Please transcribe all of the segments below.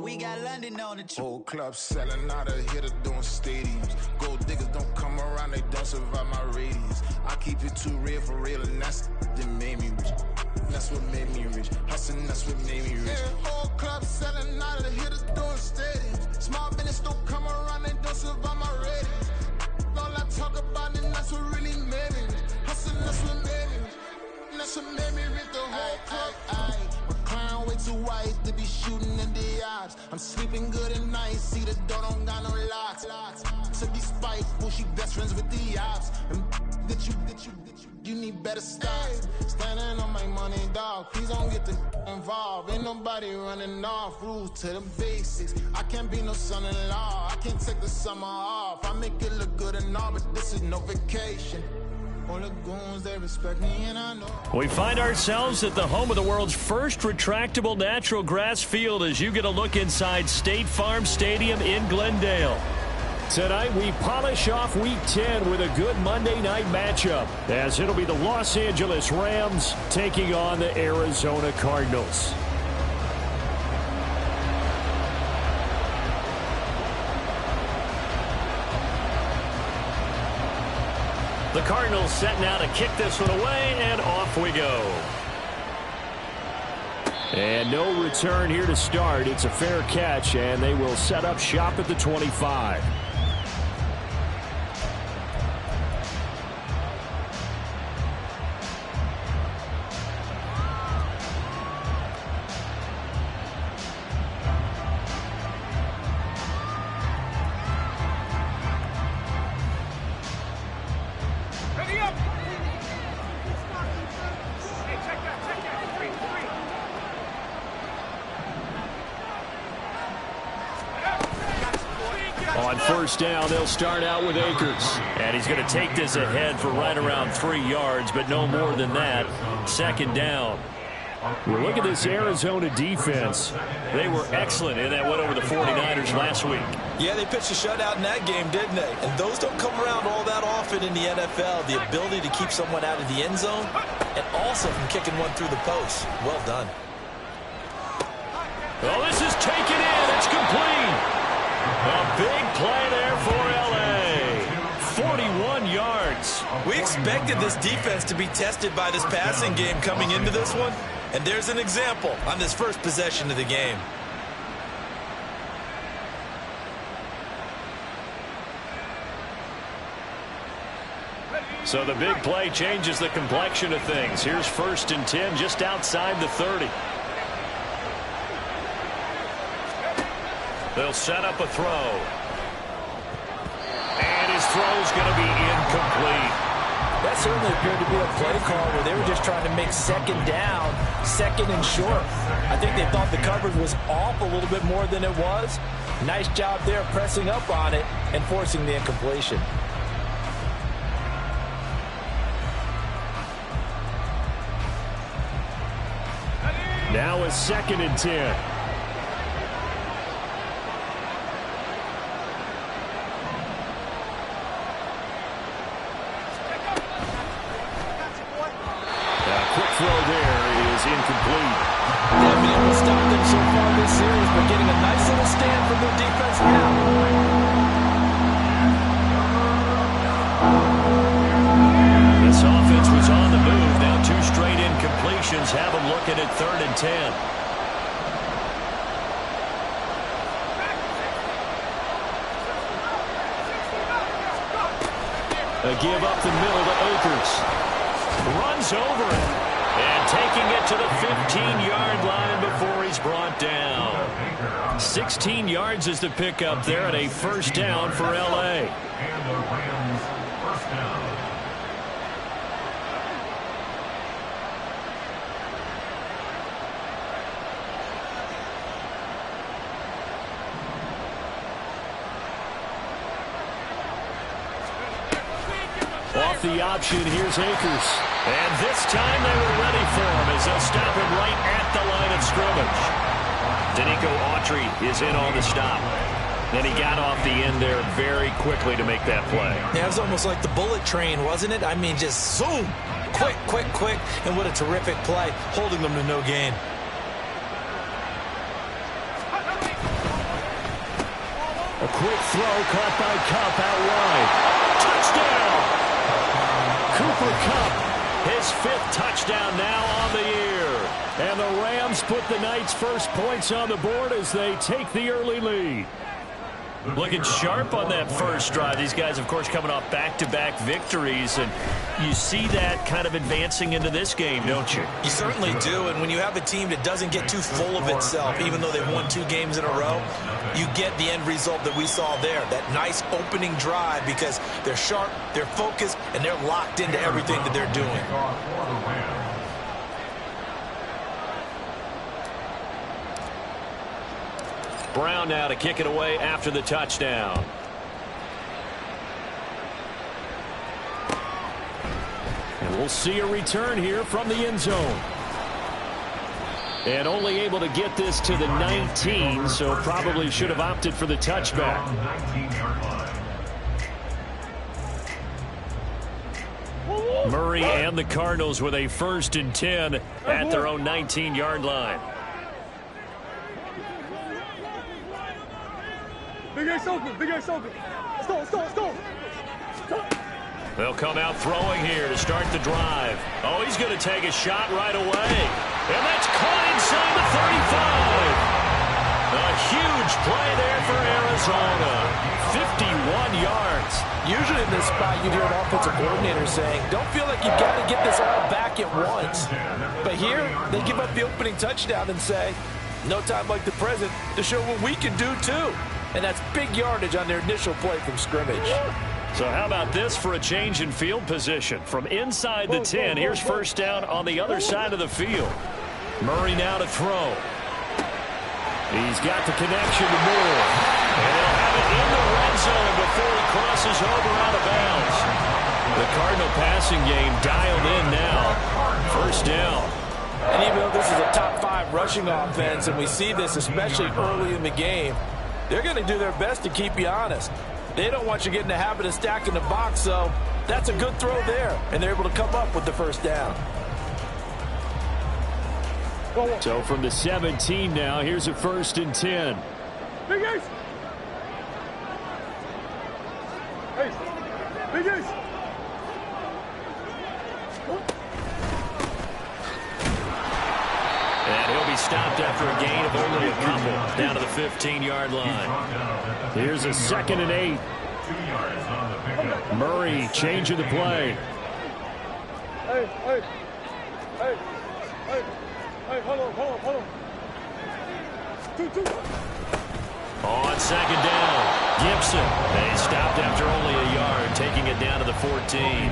we got London on the whole club selling out of hitter doing stadiums. Gold diggers don't come around, they don't survive my radius. I keep it too real for real, and that's that made me rich. That's what made me rich. Hustling, that's what made me rich. Yeah, whole club selling out of hitters doing stadiums. Small business don't come around, they don't survive my radius. All I talk about it, that's what really made me rich. Hustling, that's what made me rich. That's what made me rich. The whole club. My crown way too white to be shooting in the eyes. I'm sleeping good at night. See the door don't got no locks. To be spiteful, she best friends with the ops. And that you need better stop. Standing on my money, dog. Please don't get the involved. Ain't nobody running off. Rules to the basics. I can't be no son-in-law. I can't take the summer off. I make it look good and all, but this is no vacation. All the goons, they respect me, and I know. We find ourselves at the home of the world's first retractable natural grass field as you get a look inside State Farm Stadium in Glendale. Tonight, we polish off Week 10 with a good Monday night matchup, as it'll be the Los Angeles Rams taking on the Arizona Cardinals. The Cardinals setting out to kick this one away, and off we go. And no return here to start. It's a fair catch, and they will set up shop at the 25. On first down, they'll start out with Akers. And he's going to take this ahead for right around 3 yards, but no more than that. Second down. Well, look at this Arizona defense. They were excellent in that win over the 49ers last week. Yeah, they pitched a shutout in that game, didn't they? And those don't come around all that often in the NFL. The ability to keep someone out of the end zone and also from kicking one through the post. Well done. Oh, this is taken in. It's complete. A big play there for L.A. 41 yards. We expected this defense to be tested by this passing game coming into this one. And there's an example on this first possession of the game. So the big play changes the complexion of things. Here's 1st and 10 just outside the 30. They'll set up a throw. And his throw's going to be incomplete. That certainly appeared to be a play call where they were just trying to make second down, second and short. I think they thought the coverage was off a little bit more than it was. Nice job there pressing up on it and forcing the incompletion. Now a 2nd and 10. Throw there is incomplete. They've been able to stop them so far this series, but getting a nice little stand from their defense now. This offense was on the move. Now 2 straight incompletions have them looking at 3rd and 10. A give up the middle to Akers. Runs over it. And taking it to the 15-yard line before he's brought down. 16 yards is the pickup there at a first down for L.A. Off the option, here's Akers. And this time they were ready for him as they'll stop him right at the line of scrimmage. Danico Autry is in on the stop. Then he got off the end there very quickly to make that play. Yeah, it was almost like the bullet train, wasn't it? I mean, just zoom. Quick, quick, quick. And what a terrific play, holding them to no gain. quick throw caught by Kupp out wide. Touchdown! Cooper Kupp, his 5th touchdown now on the year. And the Rams put the Knights' first points on the board as they take the early lead. Looking sharp on that first drive. These guys, of course, coming off back-to-back victories, and you see that kind of advancing into this game, don't you? You certainly do, and when you have a team that doesn't get too full of itself, even though they've won 2 games in a row, you get the end result that we saw there, that nice opening drive, because they're sharp, they're focused, and they're locked into everything that they're doing. Brown now to kick it away after the touchdown. And we'll see a return here from the end zone. And only able to get this to the 19, so probably should have opted for the touchback. Murray and the Cardinals with a 1st and 10 at their own 19-yard line. Big Ace open, Big Ace open. Let's go. They'll come out throwing here to start the drive. Oh, he's going to take a shot right away. And that's caught inside the 35. A huge play there for Arizona. 51 yards. Usually in this spot, you hear an offensive coordinator saying, don't feel like you've got to get this all back at once. But here, they give up the opening touchdown and say, no time like the present to show what we can do too. And that's big yardage on their initial play from scrimmage. So how about this for a change in field position? From inside the 10, here's 1st down on the other side of the field. Murray now to throw. He's got the connection to Moore. And he'll have it in the red zone before he crosses over out of bounds. The Cardinal passing game dialed in now. 1st down. And even though this is a top 5 rushing offense, and we see this especially early in the game, they're going to do their best to keep you honest. They don't want you getting the habit of stacking the box, so that's a good throw there. And they're able to come up with the 1st down. So from the 17 now, here's a 1st and 10. Big Ace. Big Ace. And he'll be stopped after a gain of only a couple down to the 15-yard line. Here's a 2nd and 8. Murray changing the play. Hey, hold on. 2. On 2nd down, Gibson. They stopped after only a yard, taking it down to the 14.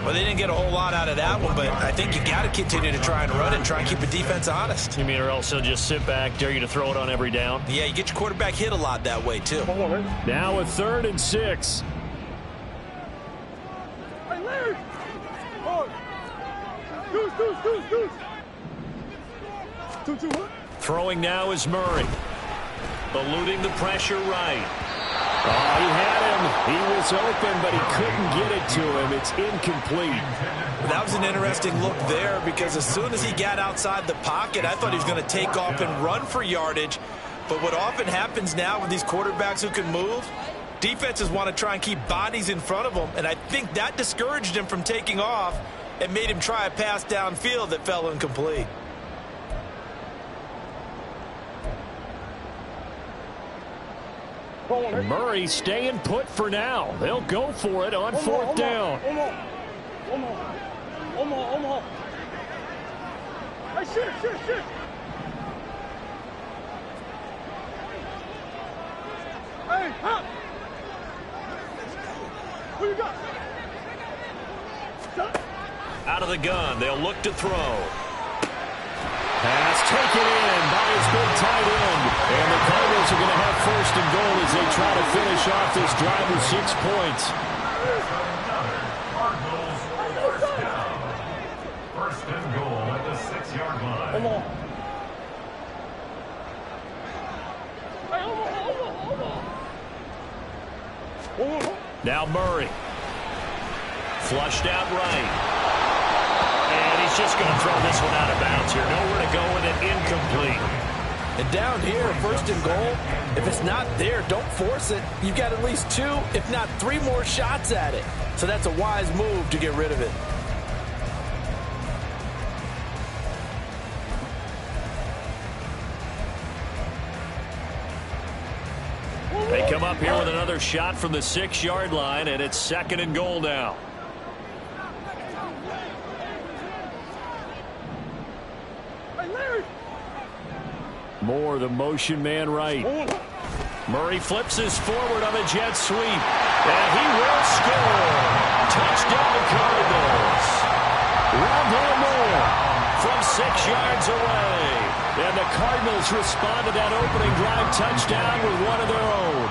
Well, they didn't get a whole lot out of that one, but I think you got to continue to try and run and try and keep the defense honest. You mean or else they'll just sit back, dare you to throw it on every down? Yeah, you get your quarterback hit a lot that way, too. Now a 3rd and 6. Hey, Larry! Deuce. 2, what? Throwing now is Murray. Eluding the pressure right. Oh, he had him. He was open, but he couldn't get it to him. It's incomplete. That was an interesting look there because as soon as he got outside the pocket, I thought he was going to take off and run for yardage. But what often happens now with these quarterbacks who can move, defenses want to try and keep bodies in front of them, and I think that discouraged him from taking off and made him try a pass downfield that fell incomplete. Murray staying put for now. They'll go for it on 4th down. Omaha. Hey, shit. Hey, hop. Who you got? Out of the gun, they'll look to throw. Pass taken in by his big tight end. And the Cardinals are going to have 1st and goal as they try to finish off this drive with 6 points. First and goal at the 6-yard line. Come on. Now Murray. Flushed out right. And he's just going to throw this one out of bounds here. Nowhere to go with it. Incomplete. And down here, first and goal, if it's not there, don't force it. You've got at least 2, if not 3 more shots at it. So that's a wise move to get rid of it. They come up here with another shot from the 6-yard line, and it's second and goal now. Moore, the motion man right. Murray flips his forward on a jet sweep, and he will score. Touchdown Cardinals. Rondell Moore from 6 yards away. And the Cardinals respond to that opening drive touchdown with one of their own.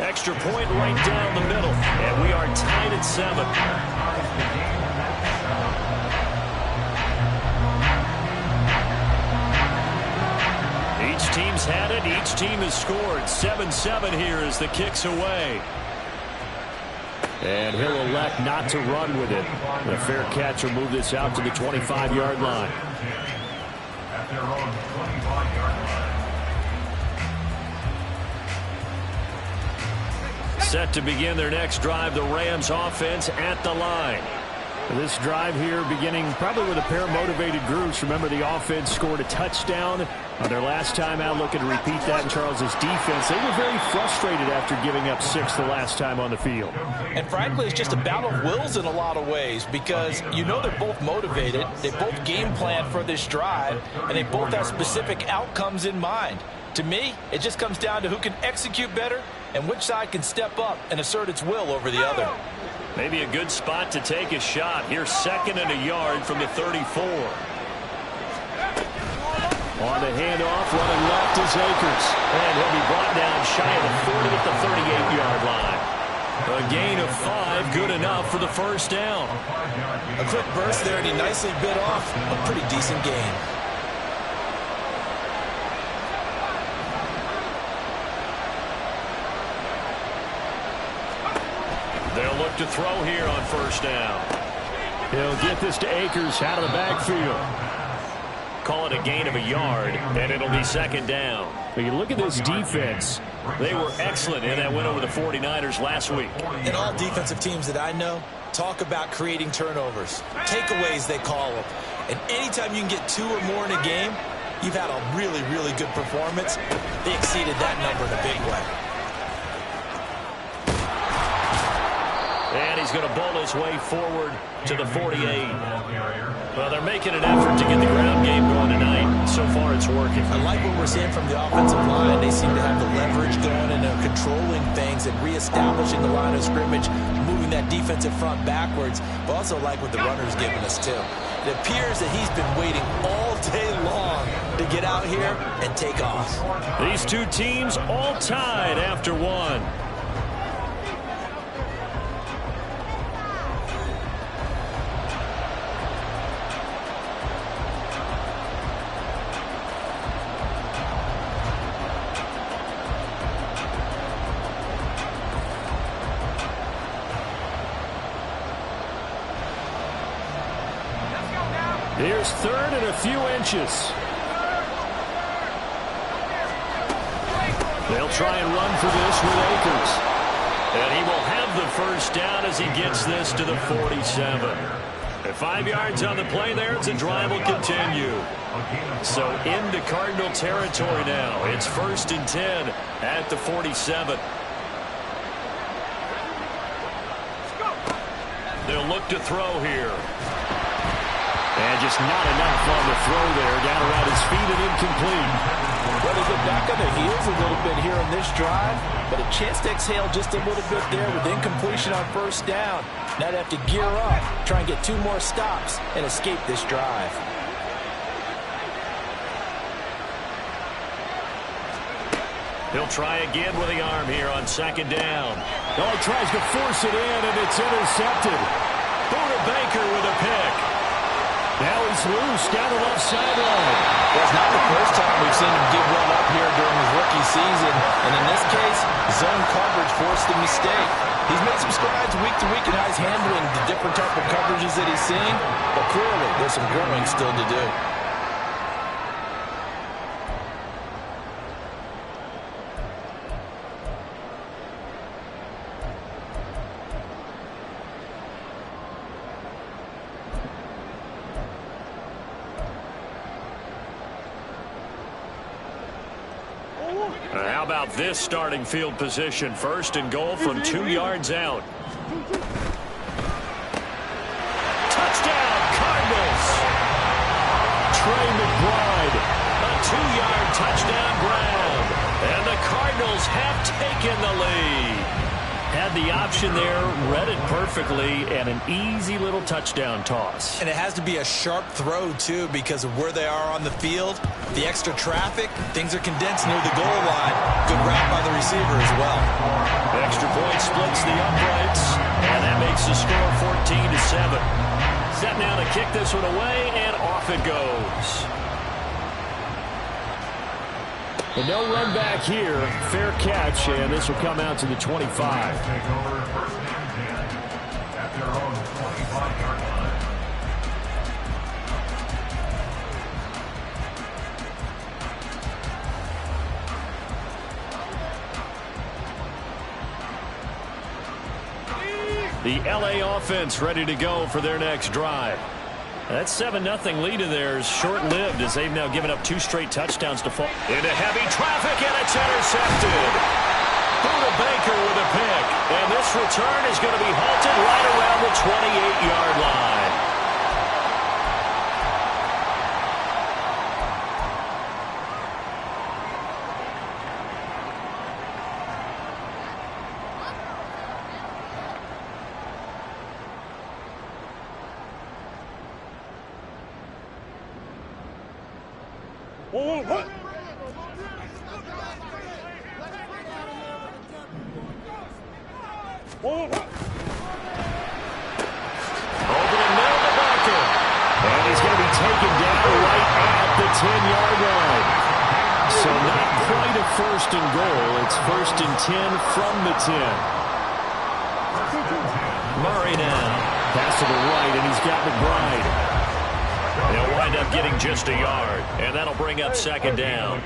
Extra point right down the middle, and we are tied at 7. Each team's had it. Each team has scored. 7-7 here as the kick's away. And he'll elect not to run with it. The fair catch will move this out to the 25-yard line. At their own 25-yard line. Set to begin their next drive, the Rams offense at the line. This drive here beginning probably with a pair of motivated groups. Remember, the offense scored a touchdown on their last time out, looking to repeat that in Charles's defense. They were very frustrated after giving up 6 the last time on the field. And frankly, it's just a battle of wills in a lot of ways, because you know they're both motivated, they both game plan for this drive, and they both have specific outcomes in mind. To me, it just comes down to who can execute better and which side can step up and assert its will over the other. Maybe a good spot to take a shot. Here's second and a yard from the 34. On the handoff, running left is Akers. And he'll be brought down shy of the 40 at the 38-yard line. A gain of 5, good enough for the first down. A quick burst there, and he nicely bit off a pretty decent gain. They'll look to throw here on first down. He'll get this to Akers out of the backfield. Call it a gain of a yard, and it'll be second down. But you look at this defense. They were excellent in that win over the 49ers last week. And all defensive teams that I know talk about creating turnovers. Takeaways, they call them. And anytime you can get 2 or more in a game, you've had a really, really good performance. They exceeded that number in a big way. And he's going to bowl his way forward to the 48. Well, they're making an effort to get the ground game going tonight. So far, it's working. I like what we're seeing from the offensive line. They seem to have the leverage going, and they're controlling things and reestablishing the line of scrimmage, moving that defensive front backwards. But also like what the runner's giving us, too. It appears that he's been waiting all day long to get out here and take off. These two teams all tied after one. Here's third and a few inches. They'll try and run for this with Akers. And he will have the first down as he gets this to the 47. At 5 yards on the play there, the drive will continue. So into Cardinal territory now. It's 1st and 10 at the 47. They'll look to throw here. And just not enough on the throw there. Down around his feet and incomplete. Well, they get back on their heels a little bit here in this drive, but a chance to exhale just a little bit there with incompletion on first down. Now they have to gear up, try and get 2 more stops, and escape this drive. He'll try again with the arm here on second down. Oh, he tries to force it in, and it's intercepted. Buda Baker with a pick. Now he's loose down the left sideline. Well, it's not the first time we've seen him give one up here during his rookie season. And in this case, zone coverage forced the mistake. He's made some strides week to week in how he's handling the different type of coverages that he's seeing. But clearly, there's some growing still to do. How about this starting field position? First and goal from 2 yards out. Touchdown, Cardinals. Trey McBride, a 2-yard touchdown grab. And the Cardinals have taken the lead. Had the option there, read it perfectly, and an easy little touchdown toss. And it has to be a sharp throw, too, because of where they are on the field. The extra traffic, things are condensed near the goal line. Good route by the receiver as well. The extra point splits the uprights, and that makes the score 14-7. Set now to kick this one away, and off it goes. But no run back here. Fair catch, and this will come out to the 25. Take over first and 10 at their own 25-yard line. The LA offense ready to go for their next drive. That 7-0 lead of theirs short-lived as they've now given up 2 straight touchdowns to fall. Into heavy traffic, and it's intercepted. Buda Baker with a pick. And this return is going to be halted right around the 28-yard line. What? Over the middle to Baker. And he's going to be taken down right at the 10-yard line. So not quite a first and goal. It's first and 10 from the 10. Murray now. Pass to the right, and he's got McBride. They'll wind up getting just a yard, and that'll bring up second down.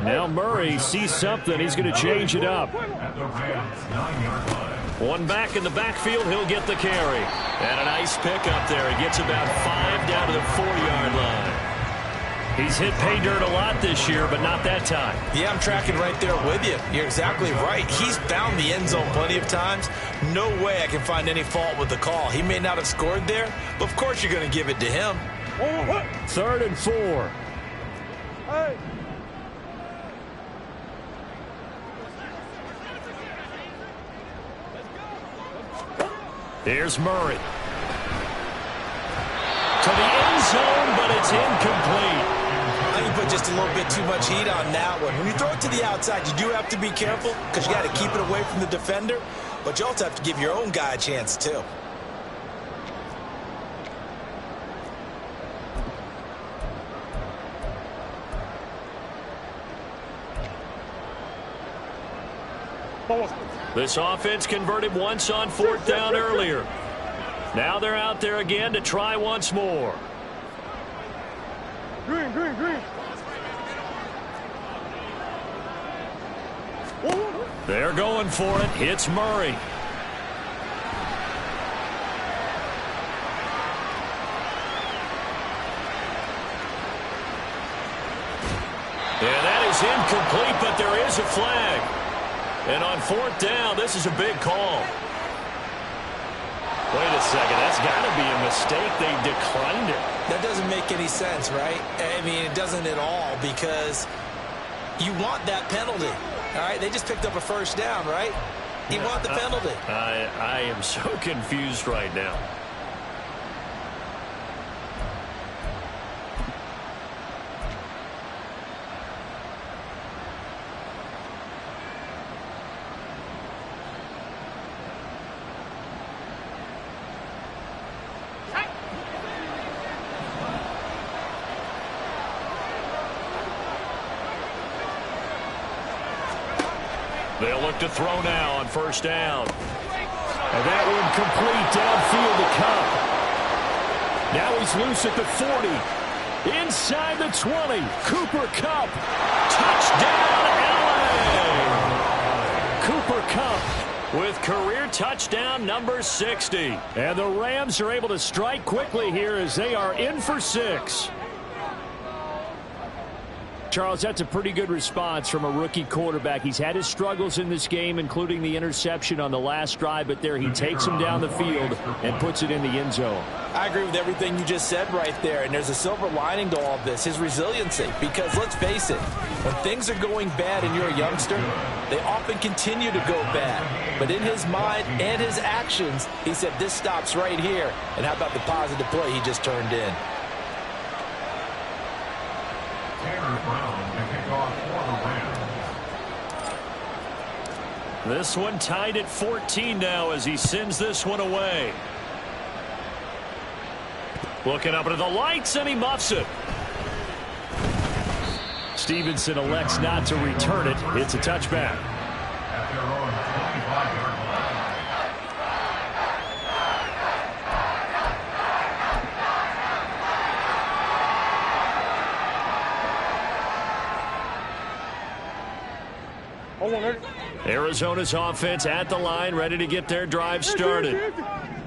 Now Murray sees something. He's going to change it up. At the Rams' 9-yard line. One back in the backfield, he'll get the carry. And a nice pickup there. He gets about 5 down to the 4-yard line. He's hit pay dirt a lot this year, but not that time. Yeah, I'm tracking right there with you. You're exactly right. He's found the end zone plenty of times. No way I can find any fault with the call. He may not have scored there, but of course you're going to give it to him. 3rd and 4. Hey. Here's Murray. To the end zone, but it's incomplete. I think you put just a little bit too much heat on that one. When you throw it to the outside, you do have to be careful because you got to keep it away from the defender, but you also have to give your own guy a chance too. This offense converted once on 4th down earlier. Now they're out there again to try once more. Green. They're going for it. Hits Murray. And that is incomplete, but there is a flag. And on 4th down, this is a big call. Wait a second. That's got to be a mistake. They declined it. That doesn't make any sense, right? I mean, it doesn't at all because you want that penalty. All right, they just picked up a first down, right? You want the penalty. I am so confused right now. They'll look to throw now on first down. And that one complete downfield to Cup. Now he's loose at the 40. Inside the 20. Cooper Kupp. Touchdown, LA! Cooper Kupp with career touchdown number 60. And the Rams are able to strike quickly here as they are in for 6. Charles, that's a pretty good response from a rookie quarterback. He's had his struggles in this game, including the interception on the last drive, but there he takes him down the field and puts it in the end zone. I agree with everything you just said right there, and there's a silver lining to all of this, his resiliency. Because let's face it, when things are going bad and you're a youngster, they often continue to go bad. But in his mind and his actions, he said, this stops right here. And how about the positive play he just turned in? This one tied at 14 now as he sends this one away. Looking up into the lights, and he muffs it. Stevenson elects not to return it. It's a touchback. At their own 25-yard line. Arizona's offense at the line, ready to get their drive started.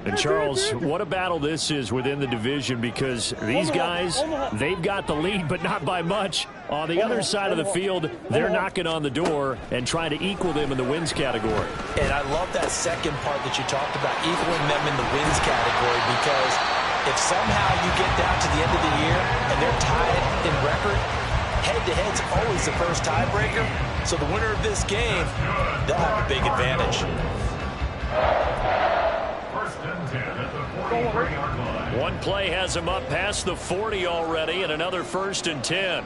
And Charles, what a battle this is within the division, because these guys, they've got the lead, but not by much. On the other side of the field, they're knocking on the door and trying to equal them in the wins category. And I love that second part that you talked about, equaling them in the wins category, because if somehow you get down to the end of the year and they're tied in record, head-to-head's always the first tiebreaker. So the winner of this game, they'll have a big advantage. First and 10 at the 43-yard line. One play has him up past the 40 already, and another first and 10.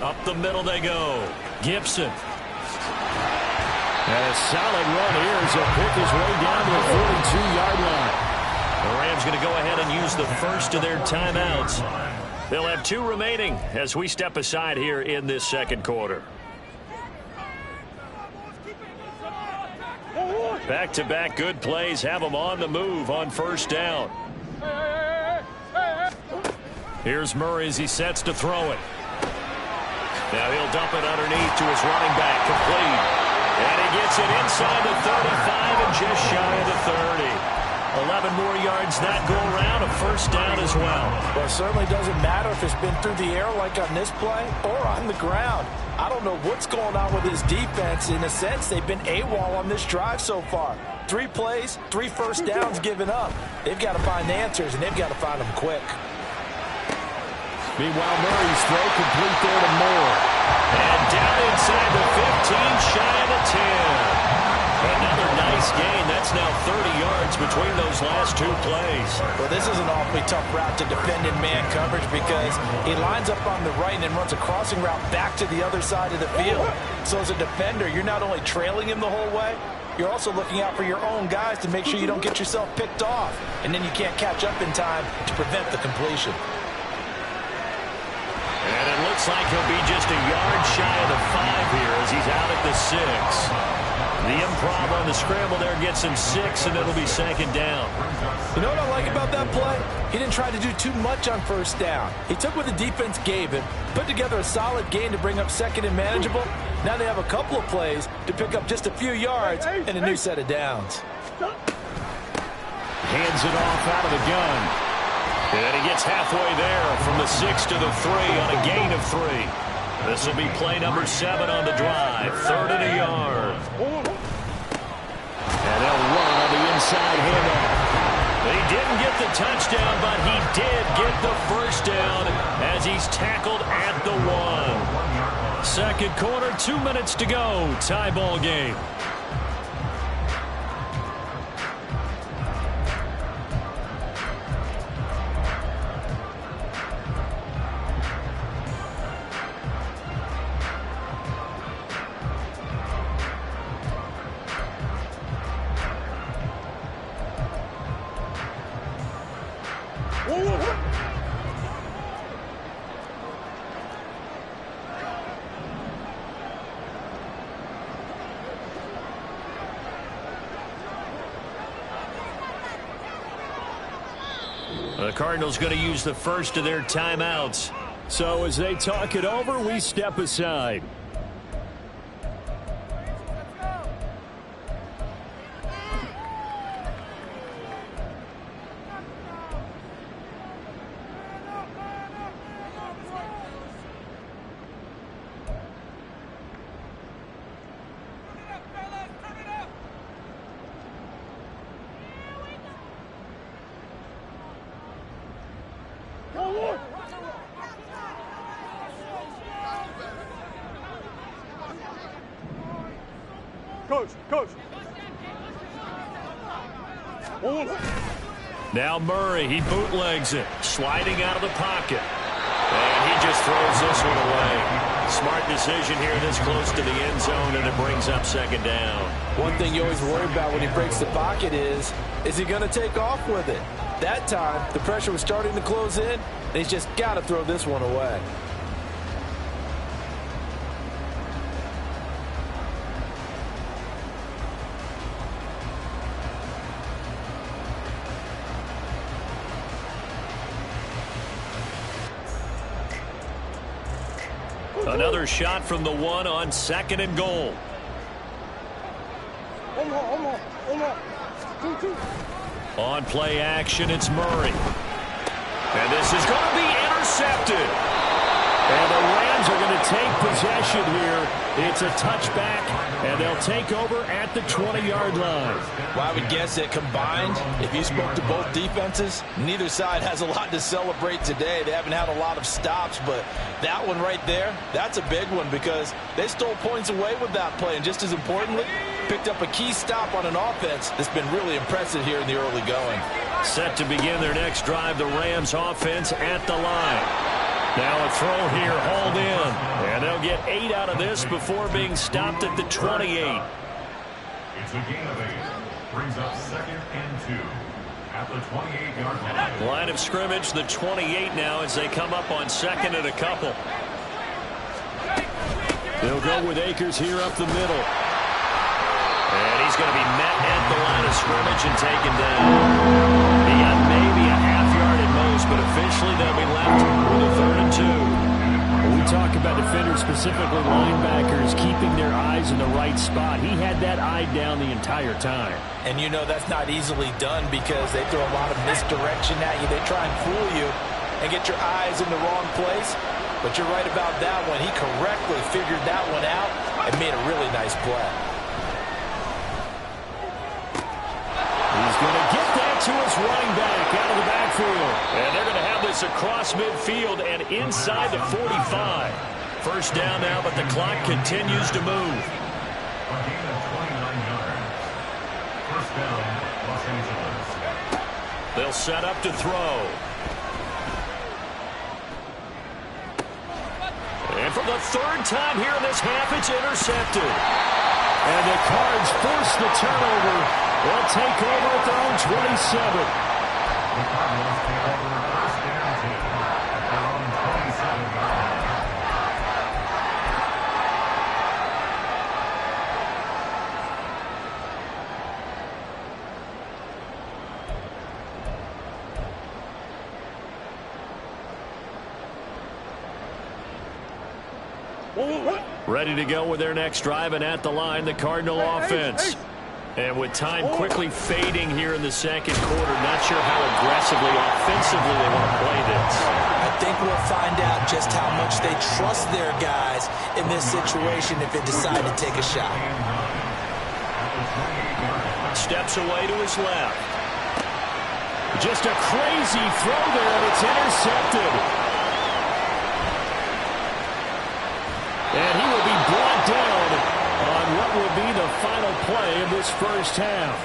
Up the middle they go. Gibson. And a solid run here as he'll pick his way down to the 42-yard line. The Rams going to go ahead and use the first of their timeouts. They'll have 2 remaining as we step aside here in this second quarter. Back-to-back good plays have them on the move on first down. Here's Murray as he sets to throw it. Now he'll dump it underneath to his running back, complete. And he gets it inside the 35 and just shy of the 30. 11 more yards that go around, a first down as well. Well, it certainly doesn't matter if it's been through the air like on this play or on the ground. I don't know what's going on with his defense. In a sense, they've been AWOL on this drive so far. 3 plays, 3 first downs given up. They've got to find answers, and they've got to find them quick. Meanwhile, Murray's throw complete there to Moore. And down inside the 15, shy of the 10. Another nice gain. That's now 30 yards between those last 2 plays. Well, this is an awfully tough route to defend in man coverage, because he lines up on the right and then runs a crossing route back to the other side of the field. So as a defender, you're not only trailing him the whole way, you're also looking out for your own guys to make sure you don't get yourself picked off. And then you can't catch up in time to prevent the completion. And it looks like he'll be just a yard shy of the 5 here as he's out at the 6. The improv on the scramble there gets him 6, and it'll be second down. You know what I like about that play? He didn't try to do too much on first down. He took what the defense gave him, put together a solid gain to bring up second and manageable. Now they have a couple of plays to pick up just a few yards and a new set of downs. Hands it off out of the gun. And he gets halfway there from the 6 to the 3 on a gain of 3. This will be play number 7 on the drive. 3rd and a yard. And they'll run on the inside handoff. He didn't get the touchdown, but he did get the first down as he's tackled at the 1. Second quarter, 2 minutes to go. Tie ball game. The Cardinals going to use the first of their timeouts. So as they talk it over, we step aside. Coach. Now Murray, he bootlegs it, sliding out of the pocket. And he just throws this one away. Smart decision here this close to the end zone, and it brings up second down. One thing you always worry about when he breaks the pocket is he going to take off with it? That time, the pressure was starting to close in, and he's just got to throw this one away. Another shot from the one on second and goal. On play action, it's Murray. And this is going to be intercepted. And the Rams are going to take possession here. It's a touchback, and they'll take over at the 20-yard line. Well, I would guess that combined, if you spoke to both defenses, neither side has a lot to celebrate today. They haven't had a lot of stops, but that one right there, that's a big one because they stole points away with that play. And just as importantly, picked up a key stop on an offense that's been really impressive here in the early going. Set to begin their next drive, the Rams offense at the line. Now a throw here, hauled in. And they'll get 8 out of this before being stopped at the 28. It's a gain of 8. Brings up second and 2 at the 28-yard line. Line of scrimmage, the 28 now as they come up on second and a couple. They'll go with Akers here up the middle. And he's going to be met at the line of scrimmage and taken down. He got maybe a half yard at most, but officially they'll be left with a 3rd and 2. When we talk about defenders, specifically linebackers, keeping their eyes in the right spot. He had that eye down the entire time. And you know that's not easily done because they throw a lot of misdirection at you. They try and fool you and get your eyes in the wrong place. But you're right about that one. He correctly figured that one out and made a really nice play. He's going to get that to his running back out of the backfield. And they're going to have this across midfield and inside the 45. First down now, but the clock continues to move. A gain of 29 yards. First down, Los Angeles. They'll set up to throw. And for the 3rd time here in this half, it's intercepted. And the Cards force the turnover. They'll take over at their own 27. The Cardinals take over first and 10 at their own 27-yard line. Ready to go with their next drive, and at the line, the Cardinal offense. And with time quickly fading here in the second quarter, not sure how aggressively, offensively they want to play this. I think we'll find out just how much they trust their guys in this situation if they decide to take a shot. Steps away to his left. Just a crazy throw there, and it's intercepted. And he will be brought down on what will be the final play of this first half.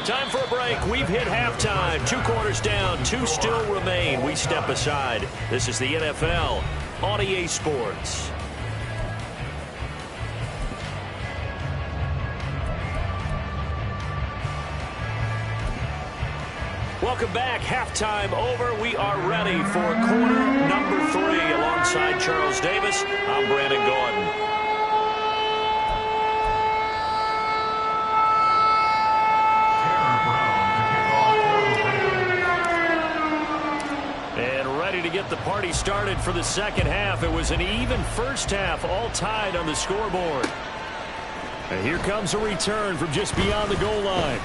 Time for a break. We've hit halftime. 2 quarters down, 2 still remain. We step aside. This is the NFL on EA Sports. Welcome back. Halftime over. We are ready for quarter number 3. Alongside Charles Davis, I'm Brandon Gordon. already started for the second half. It was an even first half, all tied on the scoreboard. And here comes a return from just beyond the goal line.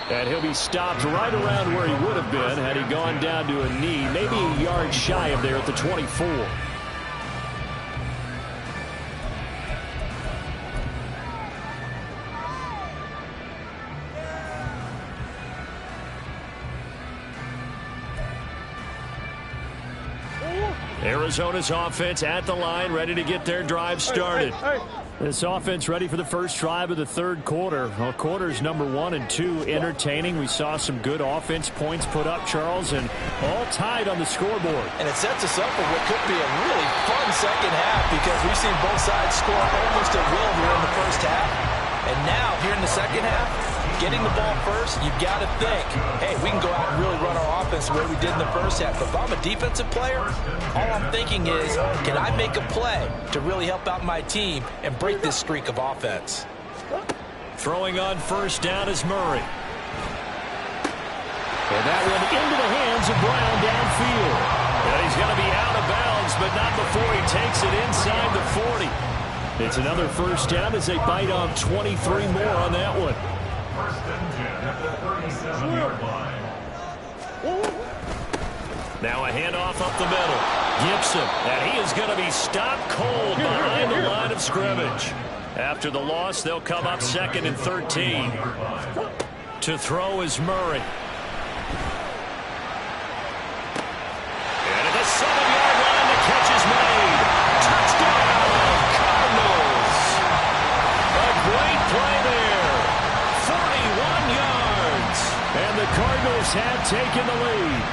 And he'll be stopped right around where he would have been had he gone down to a knee, maybe a yard shy of there at the 24. Arizona's offense at the line, ready to get their drive started. This offense ready for the first drive of the third quarter. Well, quarters number 1 and 2 entertaining. We saw some good offense points put up, Charles, and all tied on the scoreboard. And it sets us up for what could be a really fun second half because we've seen both sides score almost at will here in the first half. And now, here in the second half, getting the ball first, you've got to think, hey, we can go out and really run our offense the way we did in the first half. But if I'm a defensive player, all I'm thinking is, can I make a play to really help out my team and break this streak of offense? Throwing on first down is Murray. And that one into the hands of Brown downfield. And he's going to be out of bounds, but not before he takes it inside the 40. It's another first down as they bite on 23 more on that one. First and 10 at the 37-yard line. Now a handoff up the middle. Gibson, and he is going to be stopped cold behind the line of scrimmage. After the loss, they'll come up 2nd and 13. To throw is Murray. And at the 7-yard line, the catch is made. Touchdown, Cardinals. A great play there. 41 yards. And the Cardinals have taken the lead.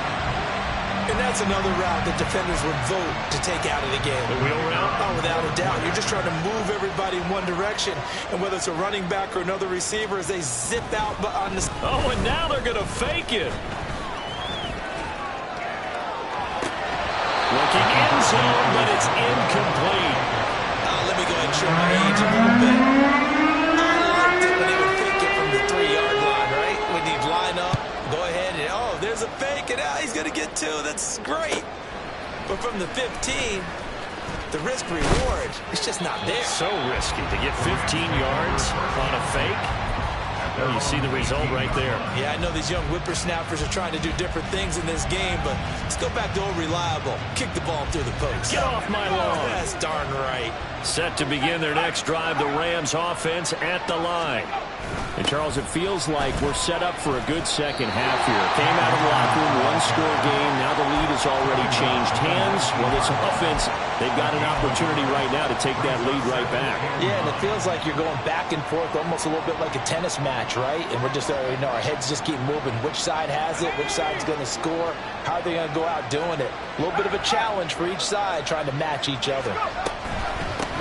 And that's another route that defenders would vote to take out of the game. The wheel route? Oh, without a doubt. You're just trying to move everybody in one direction. And whether it's a running back or another receiver, as they zip out on this. Oh, and now they're going to fake it. Looking end zone, but it's incomplete. Let me go ahead and show my age a little bit. I liked it when they would fake it from the 3-yard line, right? When you'd line up, go ahead and, oh, there's a fake, and he's going to get 2. That's great. But from the 15, the risk-reward, it's just not there. So risky to get 15 yards on a fake. Well, you see the result right there. Yeah, I know these young whippersnappers are trying to do different things in this game, but let's go back to old reliable. Kick the ball through the post. Get off my lawn. That's darn right. Set to begin their next drive, the Rams offense at the line. And, Charles, it feels like we're set up for a good second half here. Came out of the locker room, one-score game. Now the lead has already changed hands. Well, this offense, they've got an opportunity right now to take that lead right back. Yeah, and it feels like you're going back and forth, almost a little bit like a tennis match, right? And we're just, our heads just keep moving. Which side has it? Which side's going to score? How are they going to go out doing it? A little bit of a challenge for each side, trying to match each other.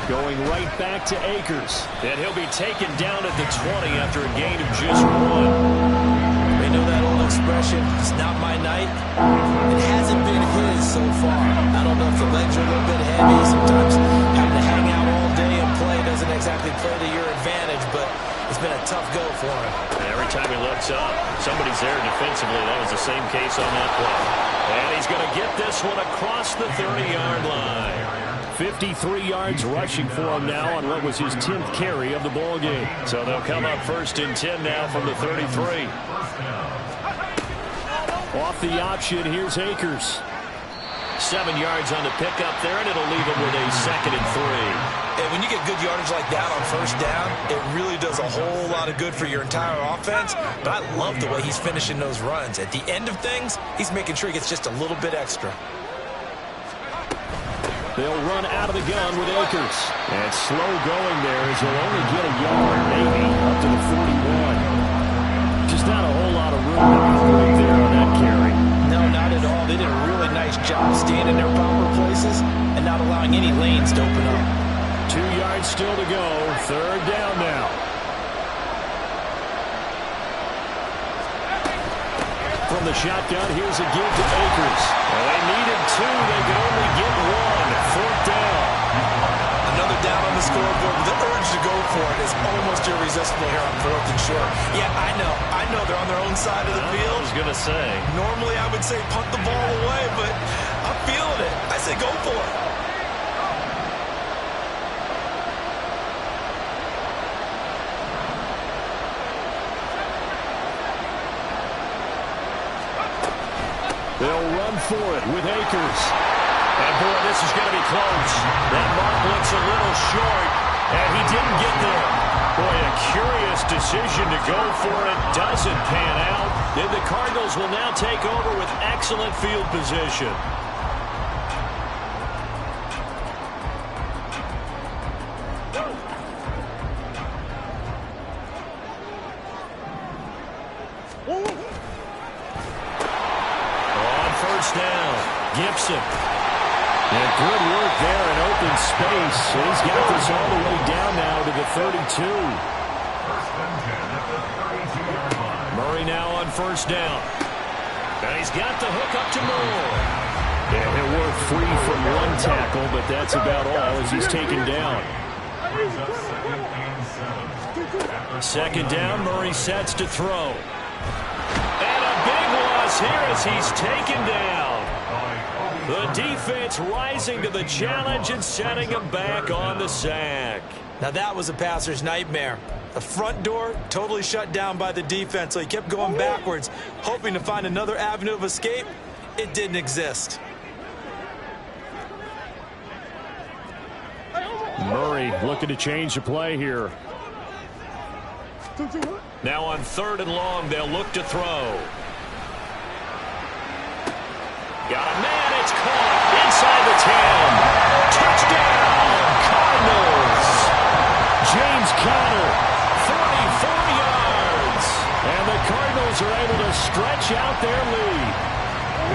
Going right back to Akers. And he'll be taken down at the 20 after a gain of just 1. They know that old expression, it's not my night. It hasn't been his so far. I don't know if the legs are a little bit heavy. Sometimes having to hang out all day and play doesn't exactly play to your advantage, but it's been a tough go for him. And every time he looks up, somebody's there defensively. That was the same case on that play. And he's going to get this one across the 30-yard line. 53 yards rushing for him now on what was his 10th carry of the ball game. So they'll come up 1st and 10 now from the 33. Off the option, here's Akers. 7 yards on the pickup there, and it'll leave him with a 2nd and 3. And when you get good yardage like that on first down, it really does a whole lot of good for your entire offense. But I love the way he's finishing those runs. At the end of things, he's making sure he gets just a little bit extra. They'll run out of the gun with Akers. And slow going there as he'll only get a yard, maybe, up to the 41. Just not a whole lot of room to operate there on that carry. No, not at all. They did a really nice job staying in their proper places and not allowing any lanes to open up. 2 yards still to go. 3rd down now. From the shotgun, here's a give to Akers. Well, they needed 2. They could only get 1. 4th down. Another down on the scoreboard, but the urge to go for it is almost irresistible here on 4th and short. Yeah, I know they're on their own side of the field. I was going to say. Normally I would say punt the ball away, but I'm feeling it. I say go for it. They'll run for it with Akers. And, boy, this is going to be close. That mark looks a little short, and he didn't get there. Boy, a curious decision to go for it. Doesn't pan out. And the Cardinals will now take over with excellent field position. On first down, Gibson. And good work there in open space. He's got this all the way down now to the 32. Murray now on first down. And he's got the hook up to Moore. And he'll work free from one tackle, but that's about all as he's taken down. Second down, Murray sets to throw. And a big loss here as he's taken down. The defense rising to the challenge and setting him back on the sack. Now that was a passer's nightmare. The front door totally shut down by the defense, so he kept going backwards, hoping to find another avenue of escape. It didn't exist. Murray looking to change the play here. Now on third and long, they'll look to throw. Got a man, it's caught inside the 10. Touchdown, Cardinals. James Conner, 44 yards. And the Cardinals are able to stretch out their lead.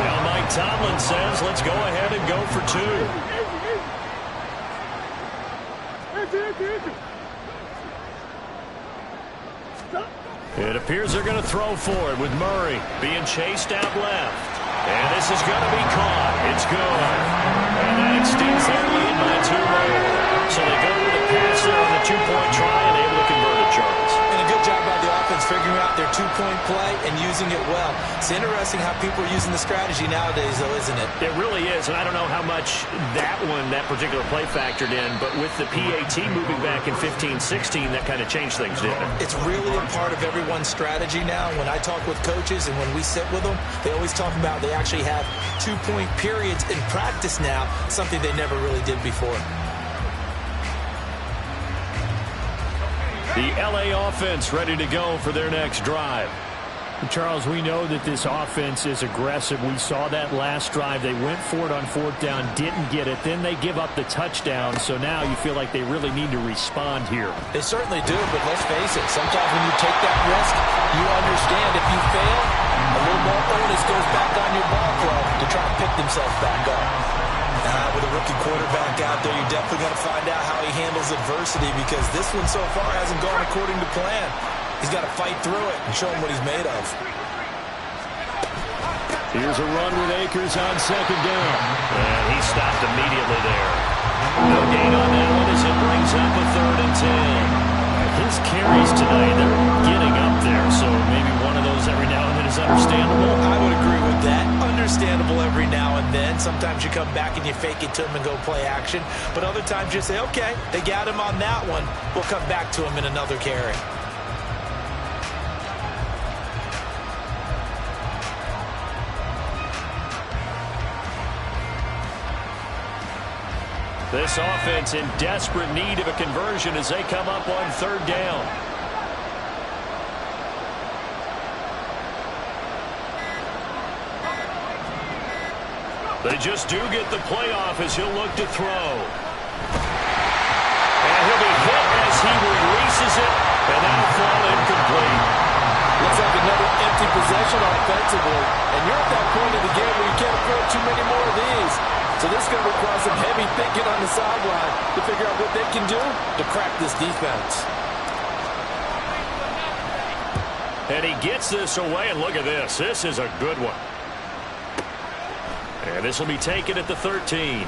Now Mike Tomlin says, let's go ahead and go for two. It appears they're going to throw for it with Murray being chased out left. And this is going to be caught. It's good. And that extends their lead by 2 more. So they go with a pass there on the two-point try and able to convert it, Charles. And a good job by the offense figuring out their two-point play and using it well. It's interesting how people are using the strategy nowadays, though, isn't it? It really is, and I don't know how much that particular play factored in, but with the PAT moving back in 15-16, that kind of changed things, didn't it? It's really a part of everyone's strategy now. When I talk with coaches and when we sit with them, they always talk about they actually have two-point periods in practice now, something they never really did before. The LA offense ready to go for their next drive. Charles, we know that this offense is aggressive. We saw that last drive. They went for it on fourth down, didn't get it. Then they give up the touchdown. So now you feel like they really need to respond here. They certainly do, but let's face it. Sometimes when you take that risk, you understand if you fail, a little more onus goes back on your ball club to try to pick themselves back up. With a rookie quarterback out there, you're definitely going to find out how he handles adversity because this one so far hasn't gone according to plan. He's got to fight through it and show him what he's made of. Here's a run with Akers on second down. And he stopped immediately there. No gain on that one as it brings up a 3rd and 10. His carries tonight, they're getting up there, so maybe one of those every now and then is understandable. I would agree with that. Understandable every now and then. Sometimes you come back and you fake it to him and go play action. But other times you say, okay, they got him on that one. We'll come back to him in another carry. This offense in desperate need of a conversion as they come up on 3rd down. They just do get the playoff as he'll look to throw. And he'll be hit as he releases it, and that'll fall incomplete. Looks like another empty possession offensively, and you're at that point in the game where you can't afford too many more of these. So this is going to require some heavy thinking on the sideline to figure out what they can do to crack this defense. And he gets this away, and look at this. This is a good one. And this will be taken at the 13.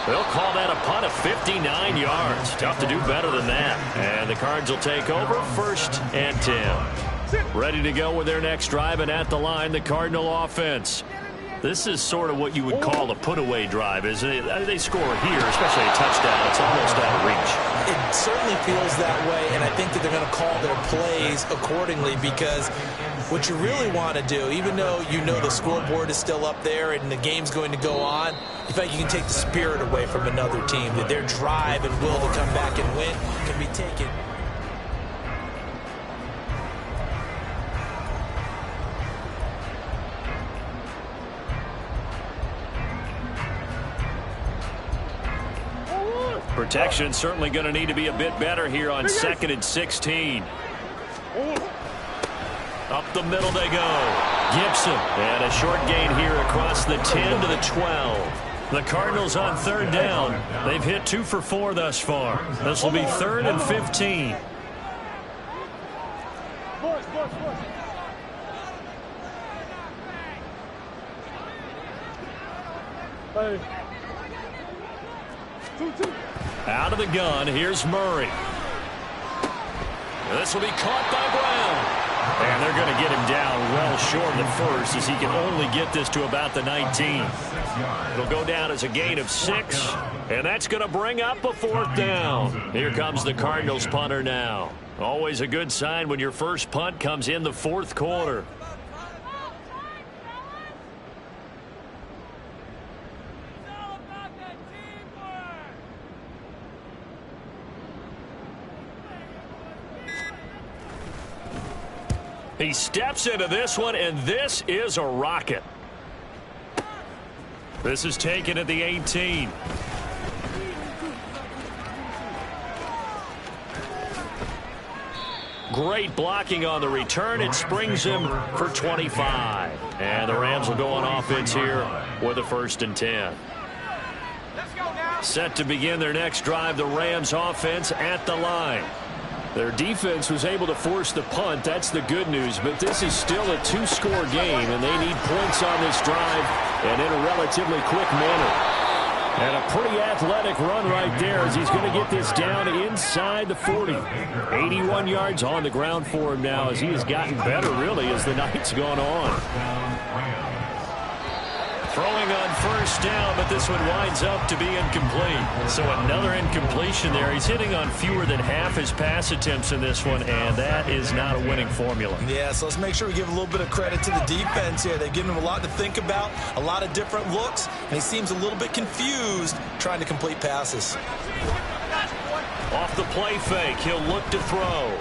They'll call that a punt of 59 yards. Tough to do better than that. And the Cards will take over 1st and 10. Ready to go with their next drive, and at the line, the Cardinal offense. This is sort of what you would call a put-away drive, isn't it? They score here, especially a touchdown. It's almost out of reach. It certainly feels that way, and I think that they're going to call their plays accordingly, because what you really want to do, even though you know the scoreboard is still up there and the game's going to go on, you feel like you can take the spirit away from another team, that their drive and will to come back and win can be taken. Protection certainly going to need to be a bit better here on 2nd and 16. Up the middle they go. Gibson, and a short gain here across the 10 to the 12. The Cardinals on 3rd down. They've hit 2 for 4 thus far. This will be 3rd and 15. Hey. Out of the gun, here's Murray. This will be caught by Brown. And they're going to get him down well short of the first, as he can only get this to about the 19. It'll go down as a gain of 6, and that's going to bring up a 4th down. Here comes the Cardinals punter now. Always a good sign when your first punt comes in the 4th quarter. He steps into this one, and this is a rocket. This is taken at the 18. Great blocking on the return. It springs him for 25. And the Rams will go on offense here with a 1st and 10. Set to begin their next drive, the Rams offense at the line. Their defense was able to force the punt. That's the good news. But this is still a 2-score game, and they need points on this drive and in a relatively quick manner. And a pretty athletic run right there, as he's going to get this down inside the 40. 81 yards on the ground for him now, as he has gotten better, really, as the night's gone on. Throwing on 1st down, but this one winds up to be incomplete. So another incompletion there. He's hitting on fewer than half his pass attempts in this one, and that is not a winning formula. Yeah, so let's make sure we give a little bit of credit to the defense here. They've given him a lot to think about, a lot of different looks, and he seems a little bit confused trying to complete passes. Off the play fake, he'll look to throw.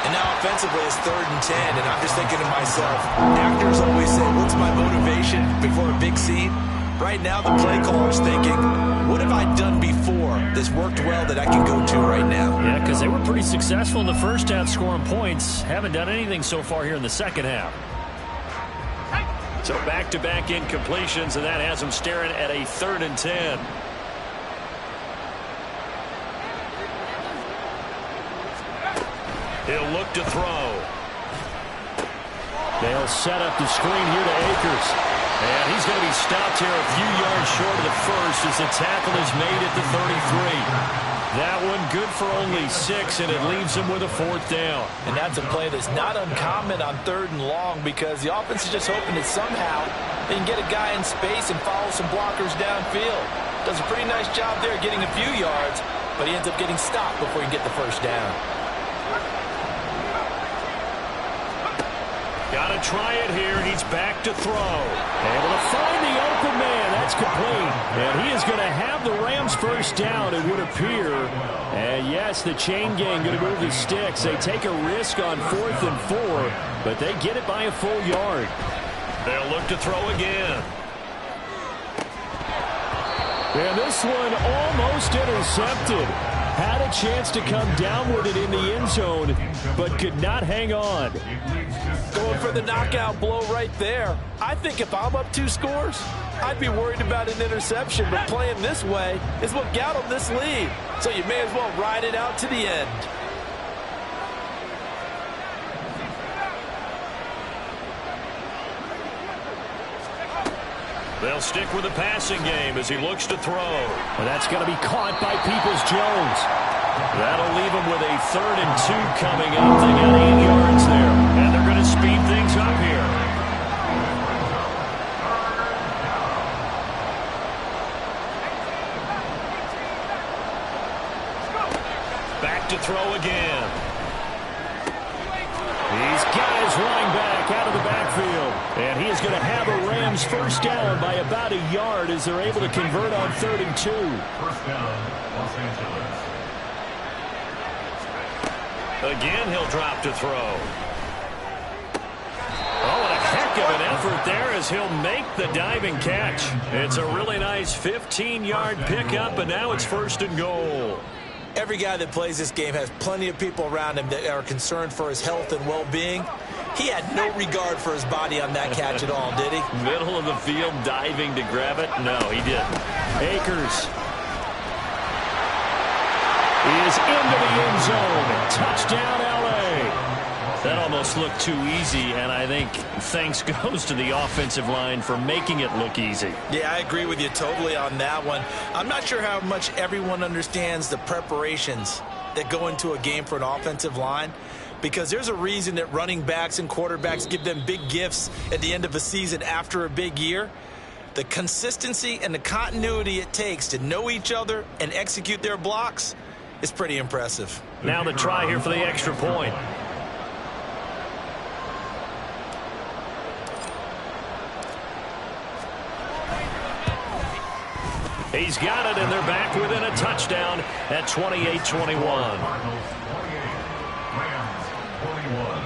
And now offensively it's 3rd and 10, and I'm just thinking to myself, actors always say, what's my motivation before a big scene? Right now the play caller's thinking, what have I done before that's worked well that I can go to right now? Yeah, because they were pretty successful in the first half scoring points. Haven't done anything so far here in the second half. So back-to-back incompletions, and that has them staring at a 3rd and 10. He'll look to throw. They'll set up the screen here to Akers. And he's going to be stopped here a few yards short of the first as the tackle is made at the 33. That one good for only 6, and it leaves him with a 4th down. And that's a play that's not uncommon on 3rd and long, because the offense is just hoping that somehow they can get a guy in space and follow some blockers downfield. Does a pretty nice job there getting a few yards, but he ends up getting stopped before he can get the 1st down. Got to try it here, and he's back to throw. Able to find the open man. That's complete. And he is going to have the Rams 1st down, it would appear. And yes, the chain gang going to move the sticks. They take a risk on 4th and 4, but they get it by a full yard. They'll look to throw again. And this one almost intercepted. Had a chance to come down with it in the end zone, but could not hang on. Going for the knockout blow right there. I think if I'm up 2 scores, I'd be worried about an interception, but playing this way is what got them this lead. So you may as well ride it out to the end. They'll stick with the passing game as he looks to throw. Well, that's going to be caught by Peoples-Jones. That'll leave them with a 3rd and 2 coming up. They got 8 yards there, and they're going to speed things up here. Back to throw again. He's got his running back out of the backfield. And he is going to have a Rams first down by about a yard as they're able to convert on 3rd and 2. First down, Los Angeles. Again, he'll drop to throw. Oh, and a heck of an effort there as he'll make the diving catch. It's a really nice 15-yard pickup, and now it's 1st and goal. Every guy that plays this game has plenty of people around him that are concerned for his health and well-being. He had no regard for his body on that catch at all, did he? Middle of the field, diving to grab it? No, he didn't. Akers is into the end zone. Touchdown, L.A. That almost looked too easy, and I think thanks goes to the offensive line for making it look easy. Yeah, I agree with you totally on that one. I'm not sure how much everyone understands the preparations that go into a game for an offensive line, because there's a reason that running backs and quarterbacks give them big gifts at the end of a season after a big year. The consistency and the continuity it takes to know each other and execute their blocks is pretty impressive. Now the try here for the extra point. He's got it, and they're back within a touchdown at 28-21. Cardinals 28, Rams 41.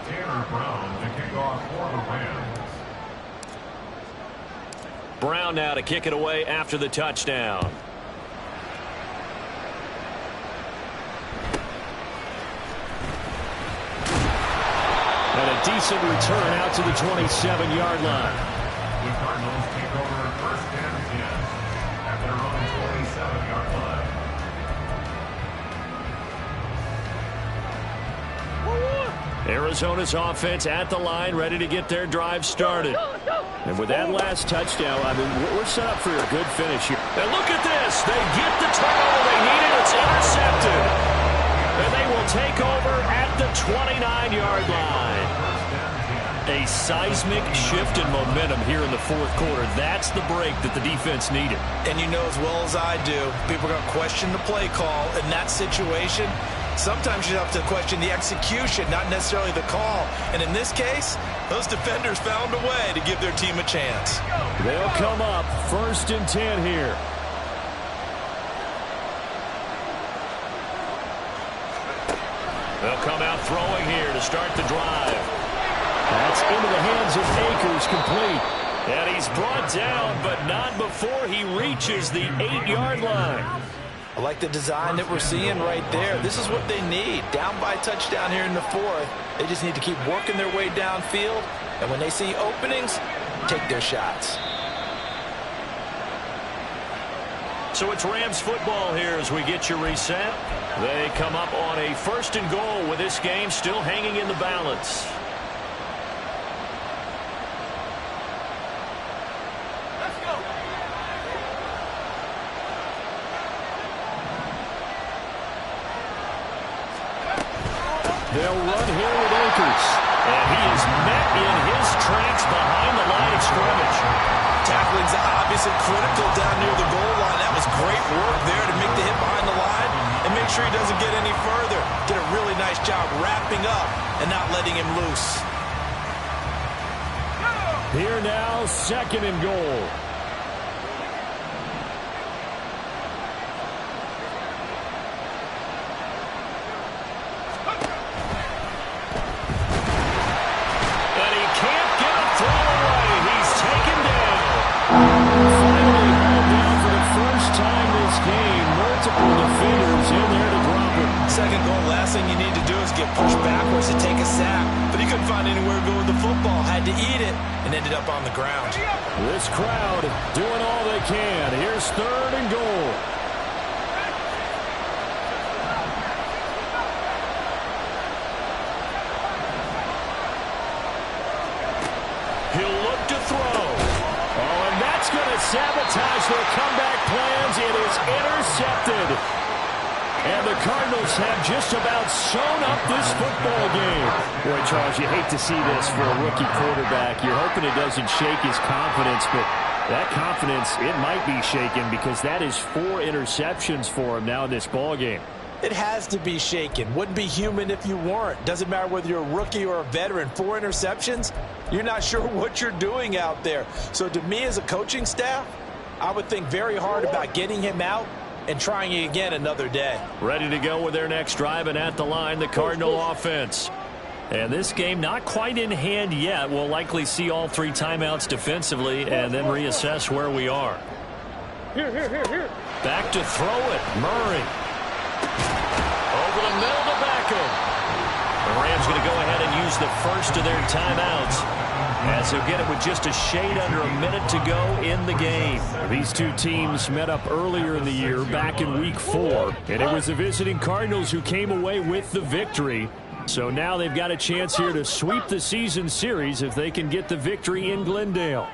Tanner Brown to kick off for the Rams. Brown now to kick it away after the touchdown. And a decent return out to the 27-yard line. The Cardinals take over 1st and 10 at their own 27-yard line. Arizona's offense at the line, ready to get their drive started. And with that last touchdown, I mean, we're set up for a good finish here. And look at this. They get the turnover they needed. It's intercepted. And they will take over at the 29-yard line. A seismic shift in momentum here in the 4th quarter. That's the break that the defense needed. And you know as well as I do, people are going to question the play call in that situation. Sometimes you have to question the execution, not necessarily the call. And in this case, those defenders found a way to give their team a chance. They'll come up 1st and 10 here. They'll come out throwing here to start the drive. That's into the hands of Akers, complete. And he's brought down, but not before he reaches the 8-yard line. I like the design that we're seeing right there. This is what they need. Down by a touchdown here in the 4th. They just need to keep working their way downfield. And when they see openings, take their shots. So it's Rams football here as we get you reset. They come up on a 1st and goal with this game still hanging in the balance. They'll run here with Akers. And he is met in his tracks behind the line of scrimmage. Tackling's obviously critical down near the goal line. That was great work there to make the hit behind the line and make sure he doesn't get any further. Did a really nice job wrapping up and not letting him loose. Here now, 2nd and goal. Second goal, last thing you need to do is get pushed backwards to take a sack. But he couldn't find anywhere to go with the football. Had to eat it and ended up on the ground. This crowd doing all they can. Here's 3rd and goal. He'll look to throw. sabotage their comeback plans. It is intercepted. And the Cardinals have just about sewn up this football game. Boy, Charles, you hate to see this for a rookie quarterback. You're hoping it doesn't shake his confidence, but that confidence, it might be shaken because that is 4 interceptions for him now in this ball game. It has to be shaken. Wouldn't be human if you weren't. Doesn't matter whether you're a rookie or a veteran. 4 interceptions, you're not sure what you're doing out there. So to me as a coaching staff, I would think very hard about getting him out and trying it again another day. Ready to go with their next drive, and at the line, the Cardinal offense. And this game not quite in hand yet. We'll likely see all 3 timeouts defensively and then reassess where we are. Here. Back to throw it. Murray. Over the middle to Beckham. The Rams going to go ahead and use the first of their timeouts, as he'll get it with just a shade under a minute to go in the game. These two teams met up earlier in the year, back in Week 4, and it was the visiting Cardinals who came away with the victory. So now they've got a chance here to sweep the season series if they can get the victory in Glendale.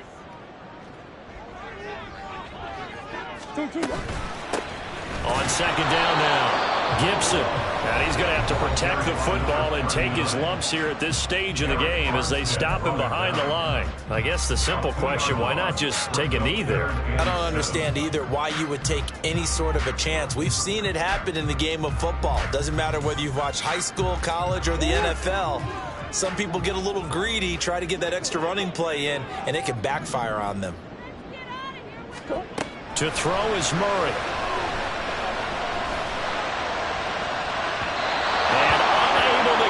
On second down now, Gibson. And he's going to have to protect the football and take his lumps here at this stage of the game as they stop him behind the line. I guess the simple question, why not just take a knee there? I don't understand either why you would take any sort of a chance. We've seen it happen in the game of football. Doesn't matter whether you've watched high school, college, or the NFL. Some people get a little greedy, try to get that extra running play in, and it can backfire on them. To throw is Murray.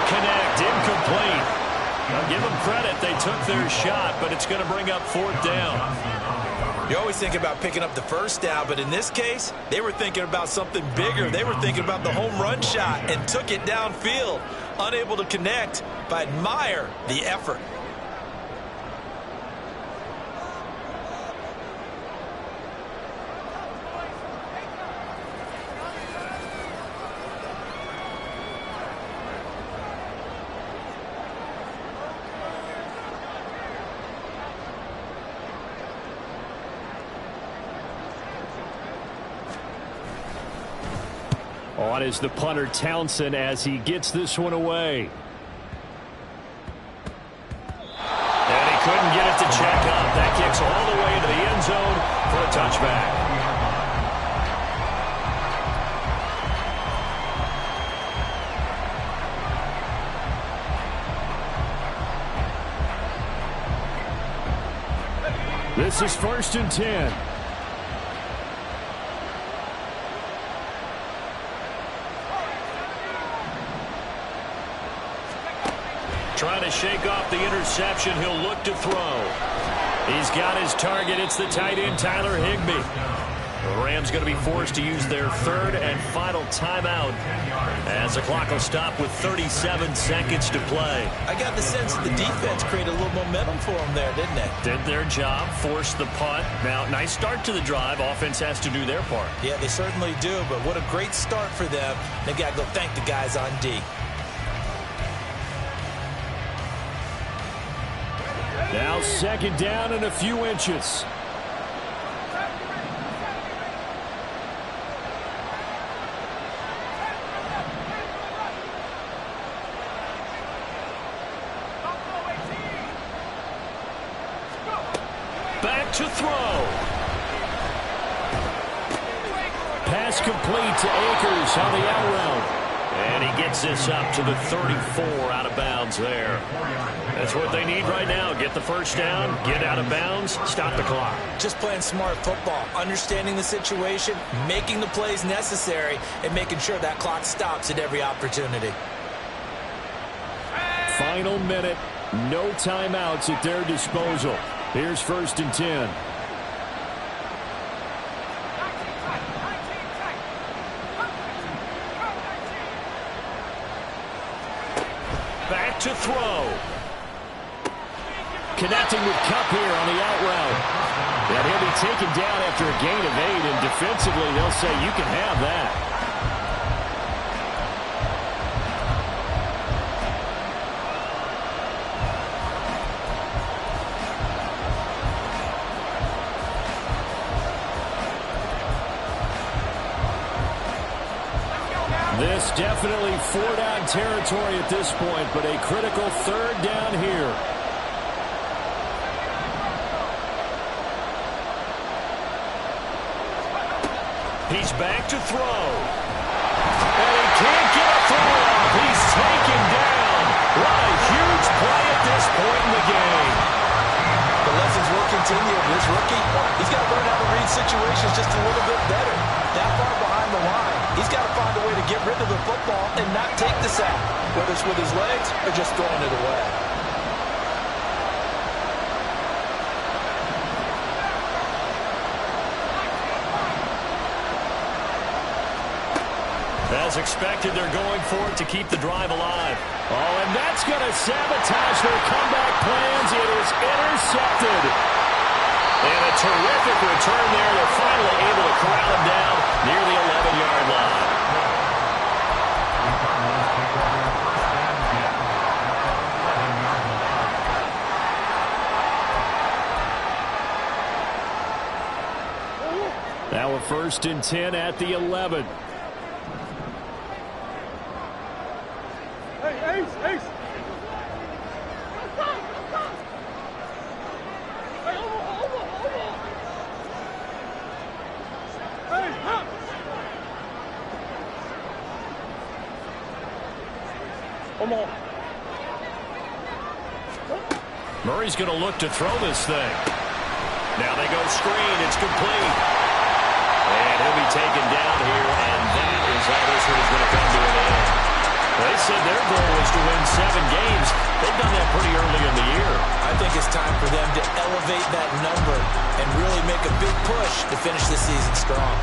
Connect, incomplete. Now give them credit, they took their shot, but it's going to bring up 4th down. You always think about picking up the first down, but in this case, they were thinking about something bigger. They were thinking about the home run shot and took it downfield. Unable to connect, but admire the effort. On is the punter Townsend as he gets this one away. And he couldn't get it to check up. That kicks all the way into the end zone for a touchback. This is 1st and 10. Trying to shake off the interception. He'll look to throw. He's got his target. It's the tight end, Tyler Higbee. The Rams going to be forced to use their 3rd and final timeout as the clock will stop with 37 seconds to play. I got the sense that the defense created a little momentum for them there, didn't they? Did their job, forced the punt. Now, nice start to the drive. Offense has to do their part. Yeah, they certainly do, but what a great start for them. They got to go thank the guys on D. Now 2nd down and a few inches. Back to throw. Pass complete to Akers on the out route. And he gets this up to the 34 out of bounds there. That's what they need right now. Get the first down, get out of bounds, stop the clock. Just playing smart football, understanding the situation, making the plays necessary, and making sure that clock stops at every opportunity. Final minute, no timeouts at their disposal. Here's 1st and 10. Back to throw. Connecting with Kupp here on the out route. And he'll be taken down after a gain of 8, and defensively they'll say you can have that. This definitely four-down territory at this point, but a critical third down here. He's back to throw. And he can't get a throw off. He's taken down. What a huge play at this point in the game. The lessons will continue of this rookie. He's got to learn how to read situations just a little bit better. That far behind the line, he's got to find a way to get rid of the football and not take the sack, whether it's with his legs or just throwing it away. As expected, they're going for it to keep the drive alive. Oh, and that's going to sabotage their comeback plans. It is intercepted. And a terrific return there. They're finally able to corral him down near the 11-yard line. Now a 1st and 10 at the 11. Hey, Ace, Ace. Hey, over. Hey, hop. Come on. Murray's going to look to throw this thing. Now they go screen. It's complete. And he'll be taken down here, and that is how this one is going to come to an end. They said their goal was to win 7 games. They've done that pretty early in the year. I think it's time for them to elevate that number and really make a big push to finish the season strong.